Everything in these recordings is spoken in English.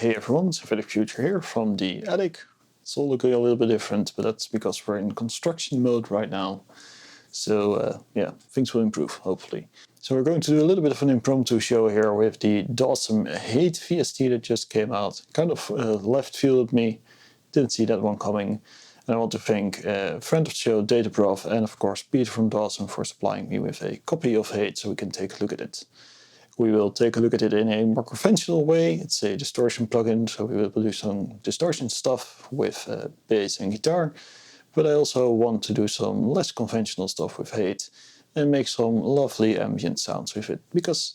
Hey everyone, Synth Future here from the attic. It's all looking a little bit different, but that's because we're in construction mode right now. So yeah, things will improve, hopefully. So we're going to do a little bit of an impromptu show here with the Dawesome Hate VST that just came out. Kind of left field at me, didn't see that one coming. And I want to thank friend of the show, Dataprof, and of course Peter from Dawesome for supplying me with a copy of Hate so we can take a look at it. We will take a look at it in a more conventional way. It's a distortion plugin, so we will do some distortion stuff with bass and guitar. But I also want to do some less conventional stuff with Hate and make some lovely ambient sounds with it, because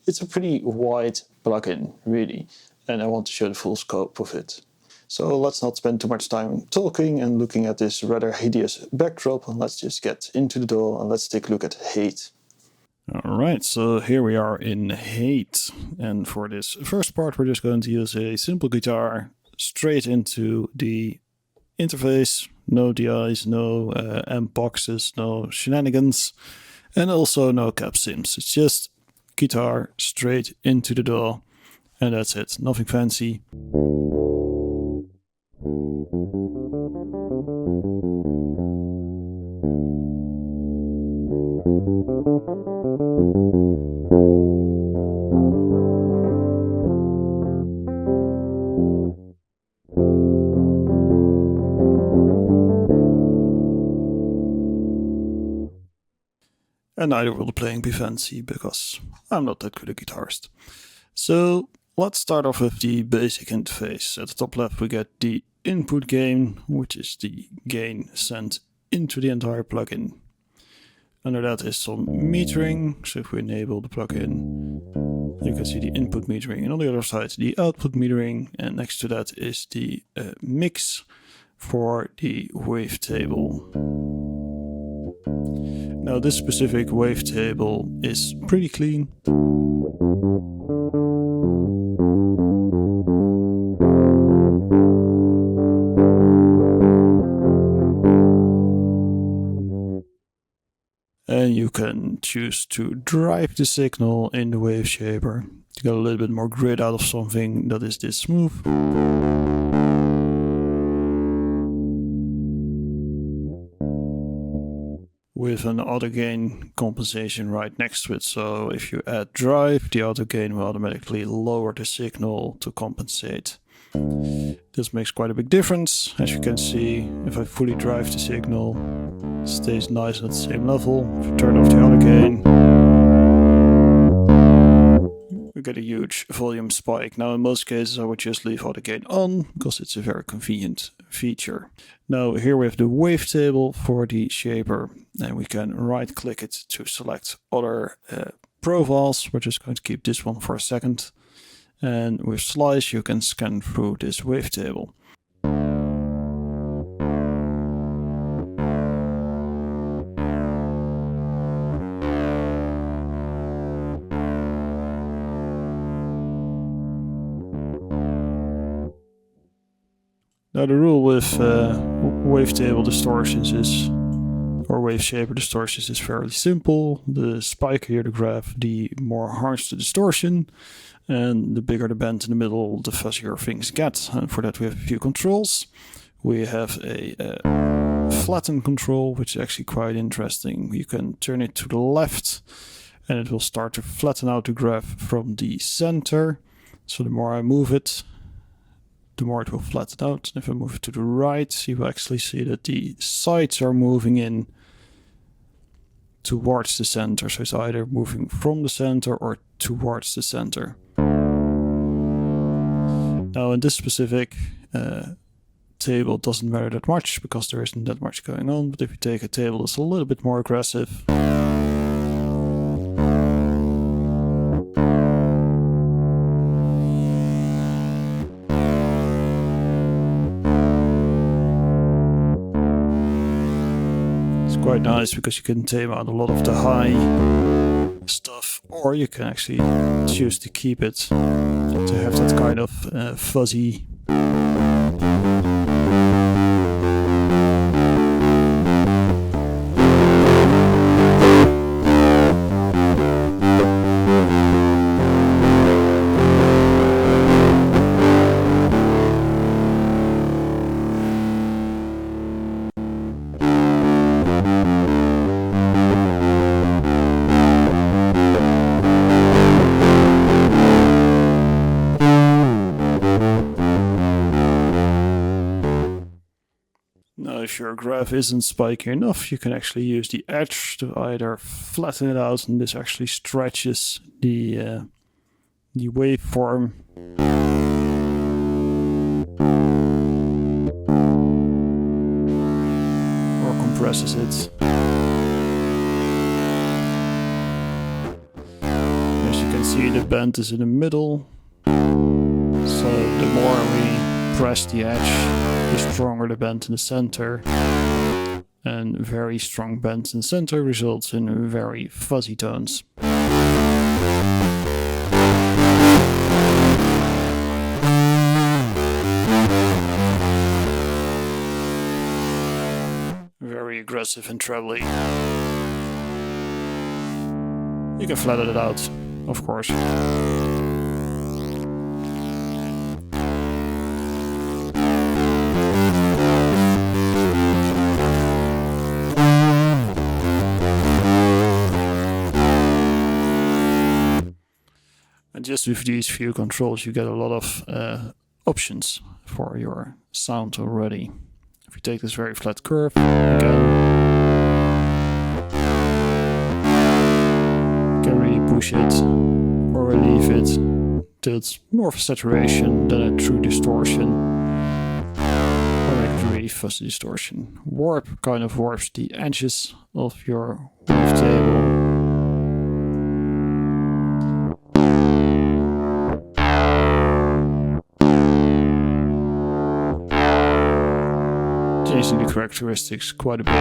it's a pretty wide plugin, really, and I want to show the full scope of it. So let's not spend too much time talking and looking at this rather hideous backdrop, and let's just get into the door and let's take a look at Hate. Alright, so here we are in Hate, and for this first part we're just going to use a simple guitar straight into the interface, no DIs, no amp boxes, no shenanigans, and also no cap sims. It's just guitar straight into the DAW, and that's it, nothing fancy. And neither will the playing be fancy, because I'm not that good a guitarist. So let's start off with the basic interface. At the top left we get the input gain, which is the gain sent into the entire plugin. Under that is some metering, so if we enable the plugin, you can see the input metering, and on the other side the output metering, and next to that is the mix for the wavetable. Now this specific wavetable is pretty clean. And you can choose to drive the signal in the wave shaper to get a little bit more grit out of something that is this smooth. With an auto gain compensation right next to it, so if you add drive, the auto gain will automatically lower the signal to compensate. This makes quite a big difference. As you can see, if I fully drive the signal, it stays nice at the same level. If you turn off the auto gain, we get a huge volume spike. Now in most cases I would just leave auto gain on, because it's a very convenient feature. Now here we have the wavetable for the shaper, and we can right click it to select other profiles. We're just going to keep this one for a second. And with slice you can scan through this wavetable. Now the rule with wavetable distortions is, or wave shaper distortions, is fairly simple. The spikier the graph, the more harsh the distortion, and the bigger the bend in the middle, the fuzzier things get. And for that we have a few controls. We have a flatten control, which is actually quite interesting. You can turn it to the left and it will start to flatten out the graph from the center. So the more I move it, the more it will flatten out. And if I move it to the right, you will actually see that the sides are moving in towards the center. So it's either moving from the center or towards the center. Now in this specific table it doesn't matter that much, because there isn't that much going on, but if you take a table that's a little bit more aggressive, it's quite nice because you can tame out a lot of the high stuff, or you can actually choose to keep it to have that kind of fuzzy if your graph isn't spiky enough, you can actually use the edge to either flatten it out, and this actually stretches the waveform. Or compresses it. As you can see, the bend is in the middle. So the more we press the edge, the stronger the bend in the center. And very strong bend in the center results in very fuzzy tones. Very aggressive and trebly. You can flatten it out, of course. And just with these few controls, you get a lot of options for your sound already. If you take this very flat curve, again, you can really push it or relieve it till it's more of a saturation than a true distortion, or make it really fuzzy distortion. Warp kind of warps the edges of your wavetable. Changing the characteristics quite a bit.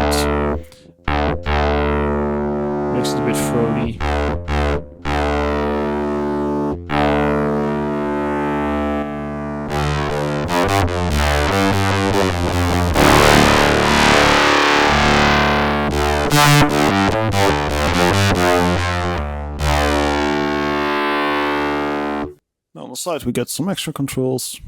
Makes it a bit throaty. Now on the side we get some extra controls.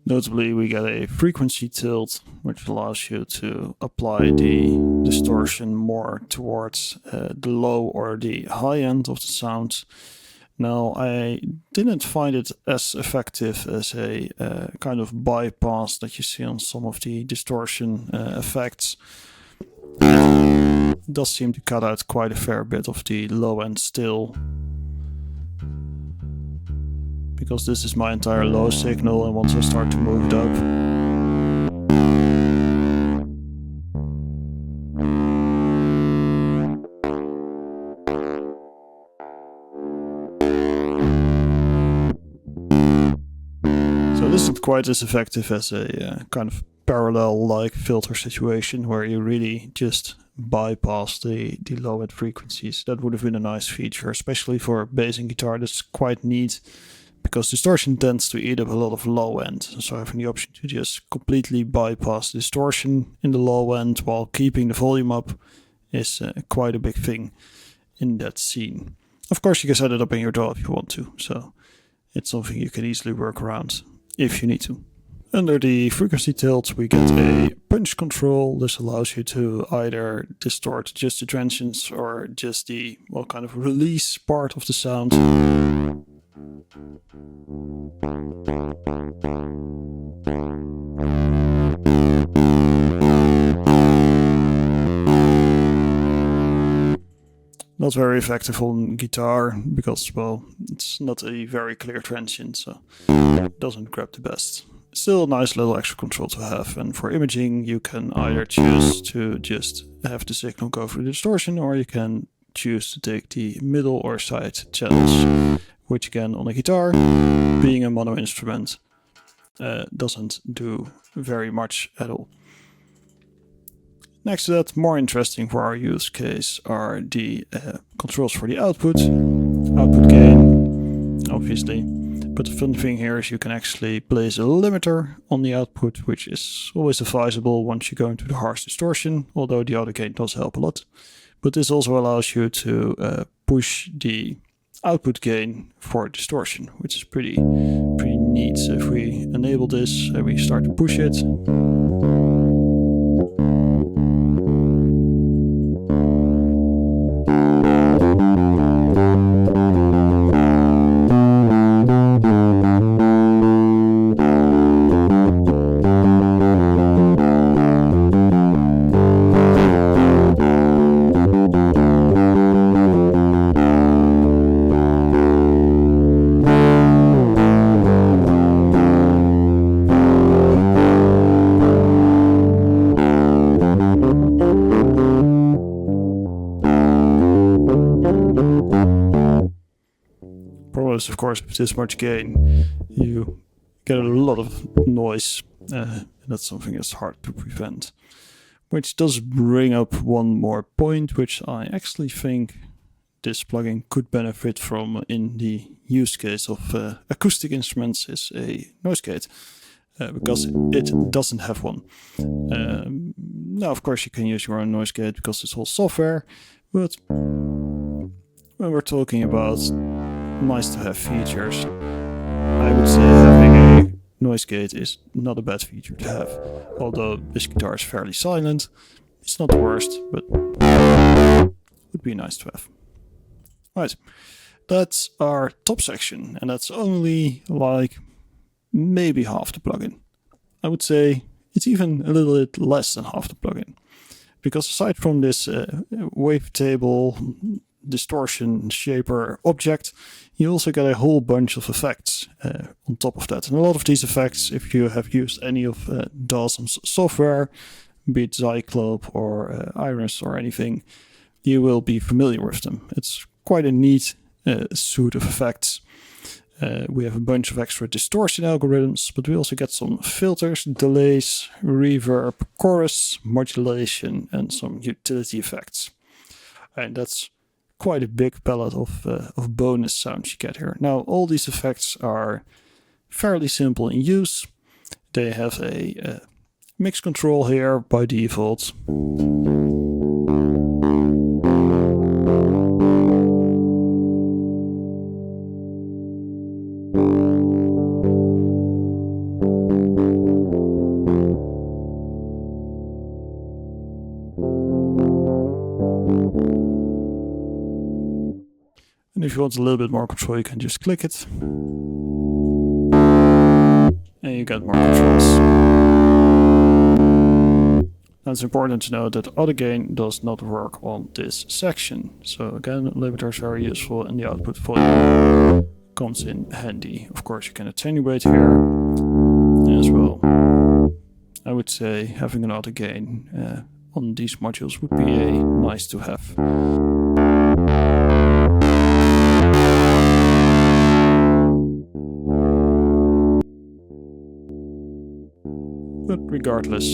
Notably, we get a frequency tilt, which allows you to apply the distortion more towards the low or the high end of the sound. Now, I didn't find it as effective as a kind of bypass that you see on some of the distortion effects. It does seem to cut out quite a fair bit of the low end still. Because this is my entire low signal, and once I start to move it up, so this isn't quite as effective as a kind of parallel-like filter situation where you really just bypass the low end frequencies. That would have been a nice feature, especially for bass and guitar. That's quite neat. Because distortion tends to eat up a lot of low end, so having the option to just completely bypass distortion in the low end while keeping the volume up is quite a big thing in that scene. Of course, you can set it up in your DAW if you want to, so it's something you can easily work around if you need to. Under the frequency tilt, we get a punch control. This allows you to either distort just the transients or just the kind of release part of the sound. Not very effective on guitar because, well, it's not a very clear transient, so it doesn't grab the best. Still a nice little extra control to have, and for imaging you can either choose to just have the signal go through the distortion, or you can choose to take the middle or side channels, which again on a guitar, being a mono instrument, doesn't do very much at all. Next to that, more interesting for our use case are the controls for the output gain, obviously. But the fun thing here is you can actually place a limiter on the output, which is always advisable once you go into the harsh distortion, although the auto gain does help a lot. But this also allows you to push the output gain for distortion, which is pretty neat. So if we enable this and we start to push it, because of course with this much gain you get a lot of noise, and that's something that's hard to prevent. Which does bring up one more point, which I actually think this plugin could benefit from in the use case of acoustic instruments, is a noise gate, because it doesn't have one. Now, of course, you can use your own noise gate because it's all software, but when we're talking about nice to have features, I would say having a noise gate is not a bad feature to have. Although this guitar is fairly silent, it's not the worst, but would be nice to have. Right, that's our top section, and that's only like maybe half the plugin. I would say it's even a little bit less than half the plugin, because aside from this wavetable distortion shaper object, you also get a whole bunch of effects on top of that. And a lot of these effects, if you have used any of Dawesom's software, be it Zyclope or Iris or anything, you will be familiar with them. It's quite a neat suite of effects. We have a bunch of extra distortion algorithms, but we also get some filters, delays, reverb, chorus, modulation, and some utility effects. And that's quite a big palette of bonus sounds you get here. Now, all these effects are fairly simple in use. They have a mix control here by default. And if you want a little bit more control, you can just click it. And you get more controls. Now it's important to note that auto gain does not work on this section. So again, limiter is very useful and the output volume comes in handy. Of course, you can attenuate here as well. I would say having an auto gain on these modules would be a nice to have. But regardless,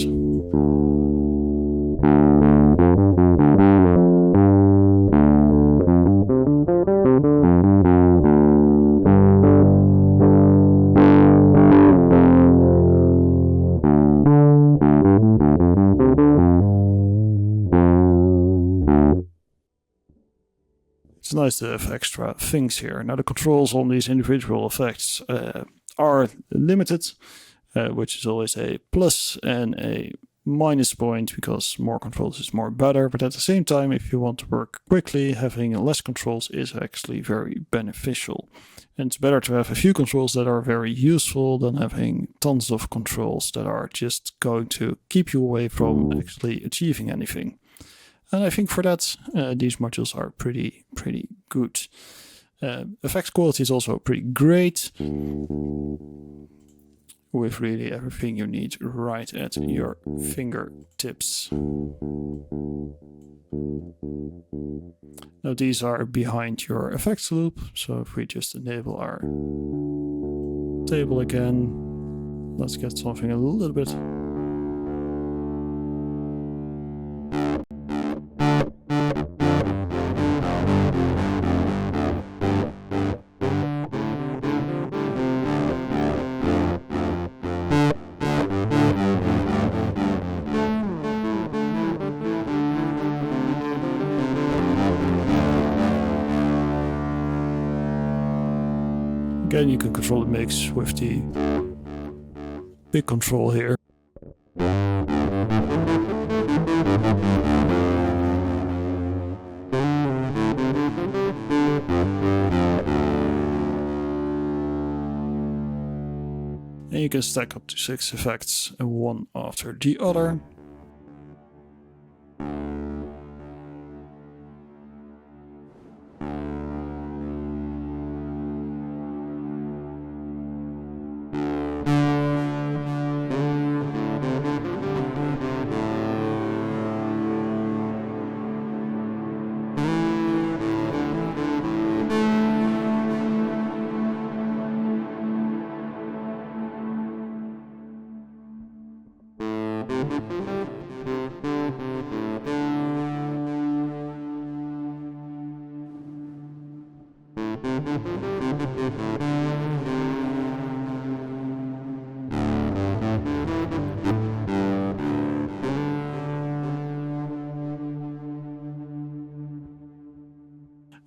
it's nice to have extra things here. Now the controls on these individual effects are limited, which is always a plus and a minus point, because more controls is more better. But at the same time, if you want to work quickly, having less controls is actually very beneficial. And it's better to have a few controls that are very useful than having tons of controls that are just going to keep you away from actually achieving anything. And I think for that, these modules are pretty good. Effects quality is also pretty great, with really everything you need right at your fingertips. Now these are behind your effects loop, so if we just enable our table again, let's get something a little bit. Again, you can control the mix with the big control here. And you can stack up to 6 effects, one after the other.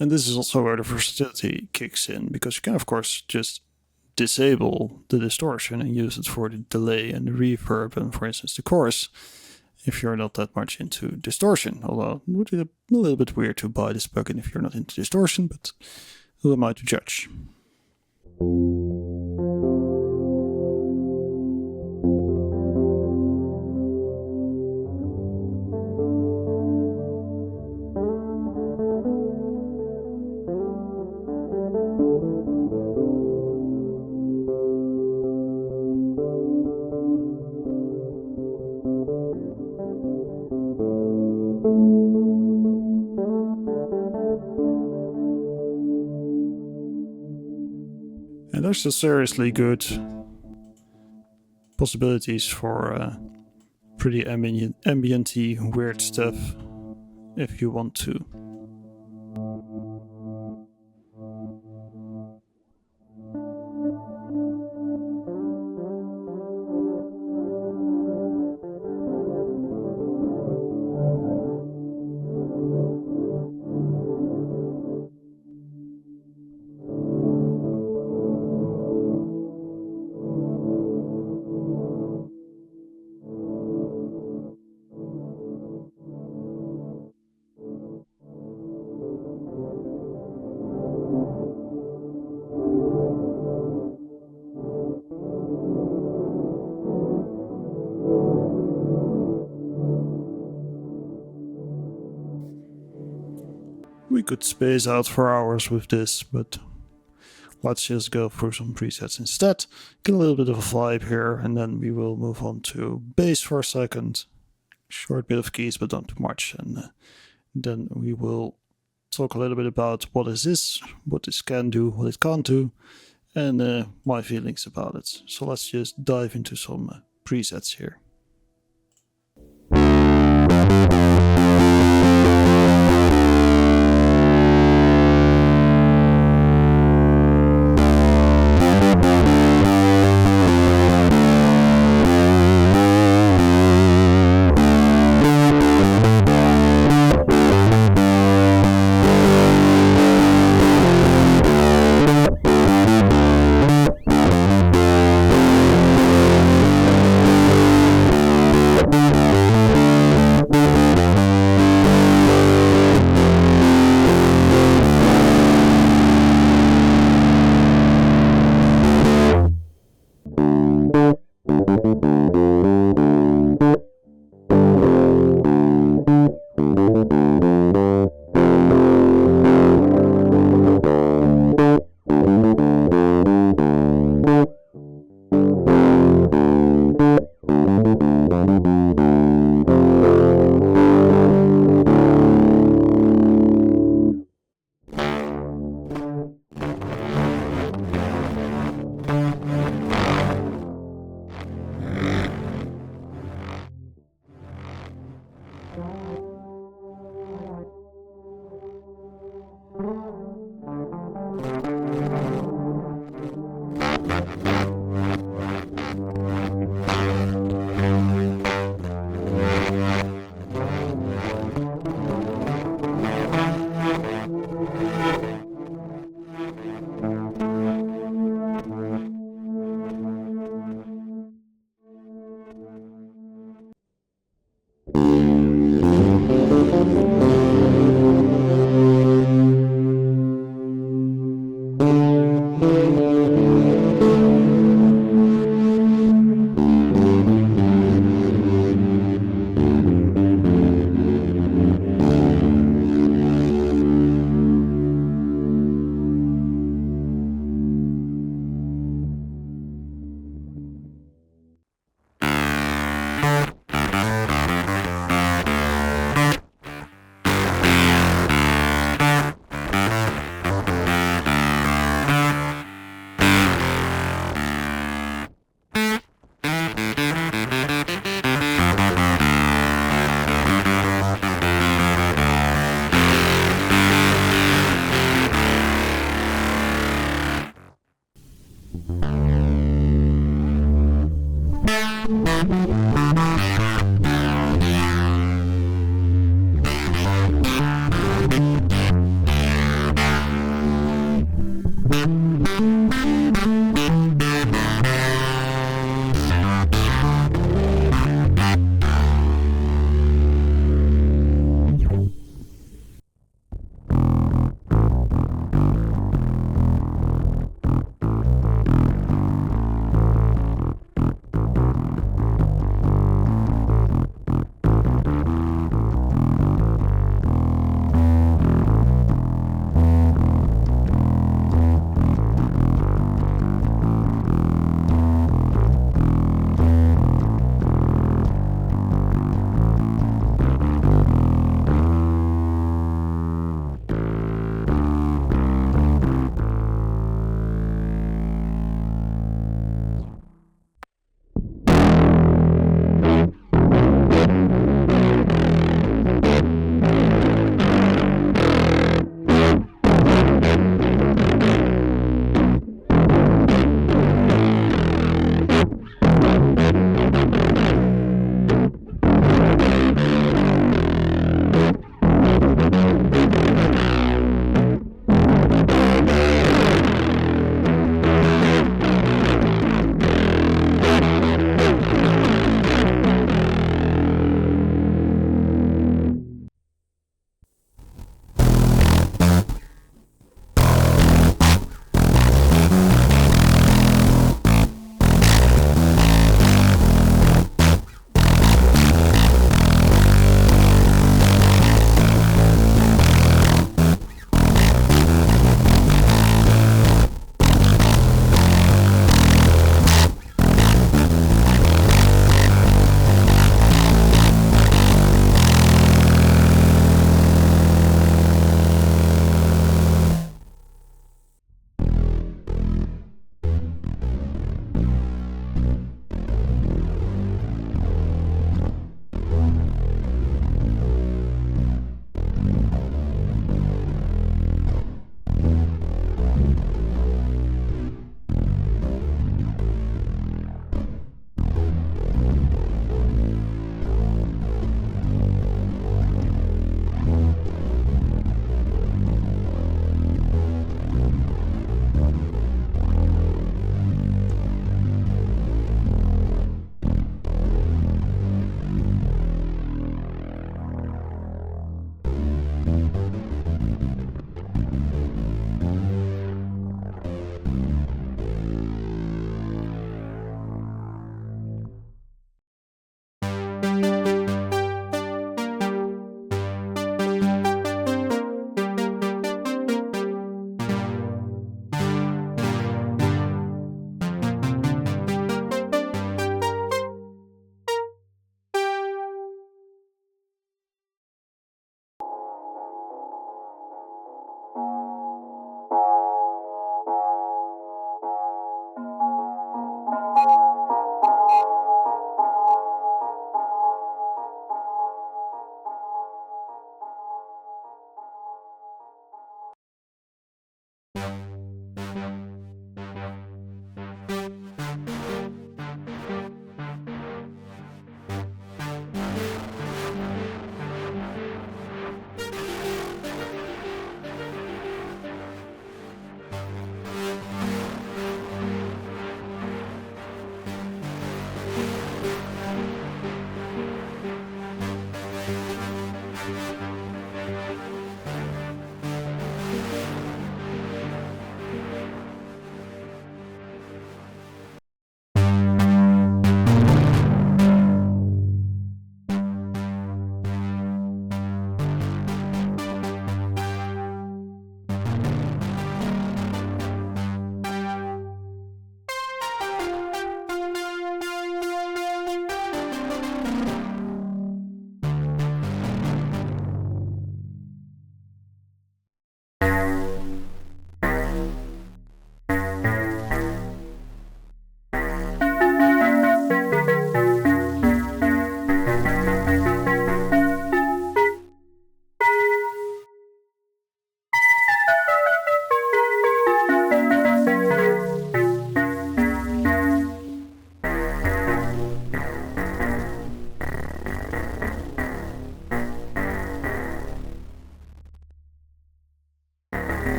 And this is also where the versatility kicks in, because you can of course just disable the distortion and use it for the delay and the reverb and, for instance, the chorus if you're not that much into distortion. Although it would be a little bit weird to buy this plugin if you're not into distortion, but who am I to judge? And there's some seriously good possibilities for pretty ambient-y weird stuff if you want to. We could space out for hours with this, but let's just go through some presets instead. Get a little bit of a vibe here, and then we will move on to bass for a second. Short bit of keys, but not too much. And then we will talk a little bit about what is this, what this can do, what it can't do, and my feelings about it. So let's just dive into some presets here.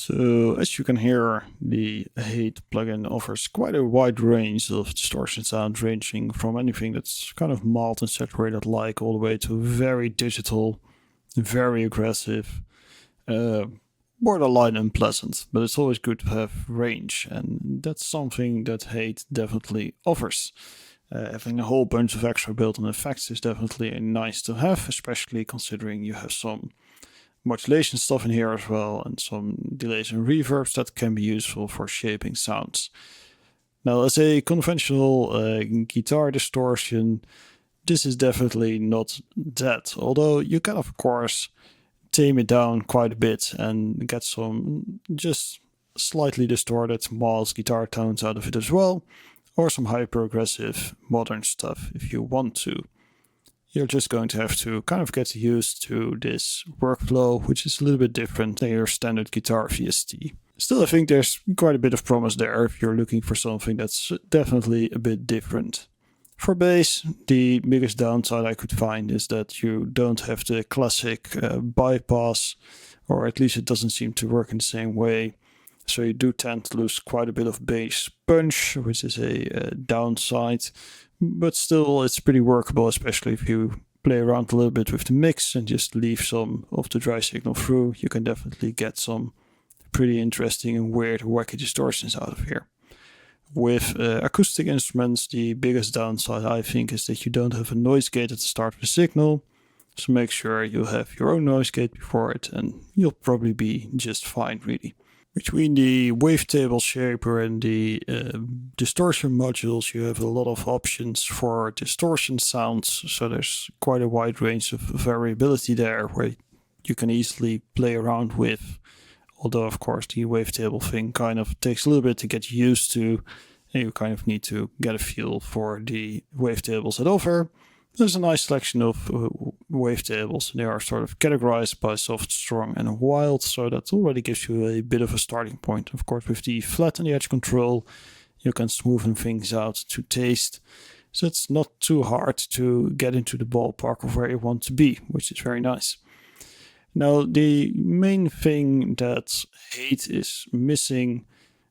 So as you can hear, the Hate plugin offers quite a wide range of distortion sound, ranging from anything that's kind of mild and saturated like all the way to very digital, very aggressive, borderline unpleasant. But it's always good to have range, and that's something that Hate definitely offers. Having a whole bunch of extra built-in effects is definitely nice to have, especially considering you have some modulation stuff in here as well, and some delays and reverbs that can be useful for shaping sounds. Now, as a conventional guitar distortion, this is definitely not that, although you can of course tame it down quite a bit and get some just slightly distorted mild guitar tones out of it as well, or some hyper aggressive modern stuff if you want to. You're just going to have to kind of get used to this workflow, which is a little bit different than your standard guitar VST. Still, I think there's quite a bit of promise there if you're looking for something that's definitely a bit different. For bass, the biggest downside I could find is that you don't have the classic bypass, or at least it doesn't seem to work in the same way. So you do tend to lose quite a bit of bass punch, which is a downside. But still, it's pretty workable, especially if you play around a little bit with the mix and just leave some of the dry signal through. You can definitely get some pretty interesting and weird, wacky distortions out of here. With acoustic instruments, the biggest downside I think is that you don't have a noise gate at the start of the signal. So make sure you have your own noise gate before it, and you'll probably be just fine, really. Between the wavetable shaper and the distortion modules, you have a lot of options for distortion sounds. So there's quite a wide range of variability there where you can easily play around with. Although, of course, the wavetable thing kind of takes a little bit to get used to. And you kind of need to get a feel for the wavetables that offer. There's a nice selection of wavetables. They are sort of categorized by soft, strong, and wild, so that already gives you a bit of a starting point. Of course, with the flat and the edge control, you can smoothen things out to taste. So it's not too hard to get into the ballpark of where you want to be, which is very nice. Now, the main thing that Hate is missing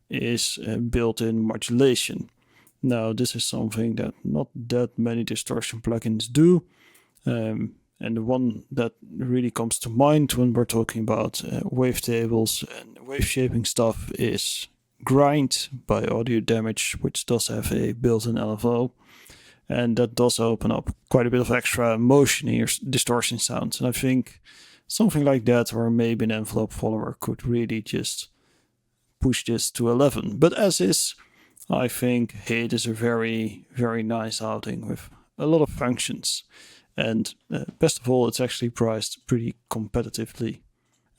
is built-in modulation. Now, this is something that not that many distortion plugins do. And the one that really comes to mind when we're talking about wavetables and wave shaping stuff is Grind by Audio Damage, which does have a built-in LFO. And that does open up quite a bit of extra motion in your distortion sounds. And I think something like that, or maybe an envelope follower, could really just push this to 11. But as is, I think Hate is a very, very nice outing with a lot of functions. And best of all, it's actually priced pretty competitively.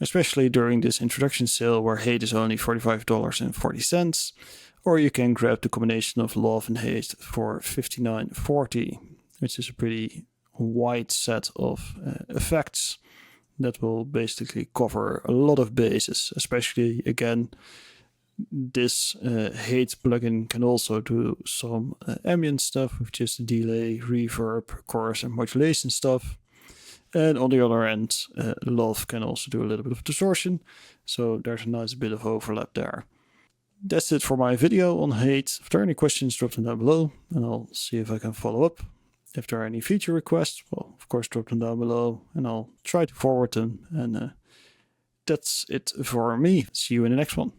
Especially during this introduction sale where Hate is only $45.40. Or you can grab the combination of Love and Hate for $59.40, which is a pretty wide set of effects that will basically cover a lot of bases, especially, again, this Hate plugin can also do some ambient stuff with just delay, reverb, chorus, and modulation stuff. And on the other end, Love can also do a little bit of distortion, so there's a nice bit of overlap there. That's it for my video on Hate. If there are any questions, drop them down below, and I'll see if I can follow up. If there are any feature requests, well, of course, drop them down below, and I'll try to forward them. And that's it for me. See you in the next one.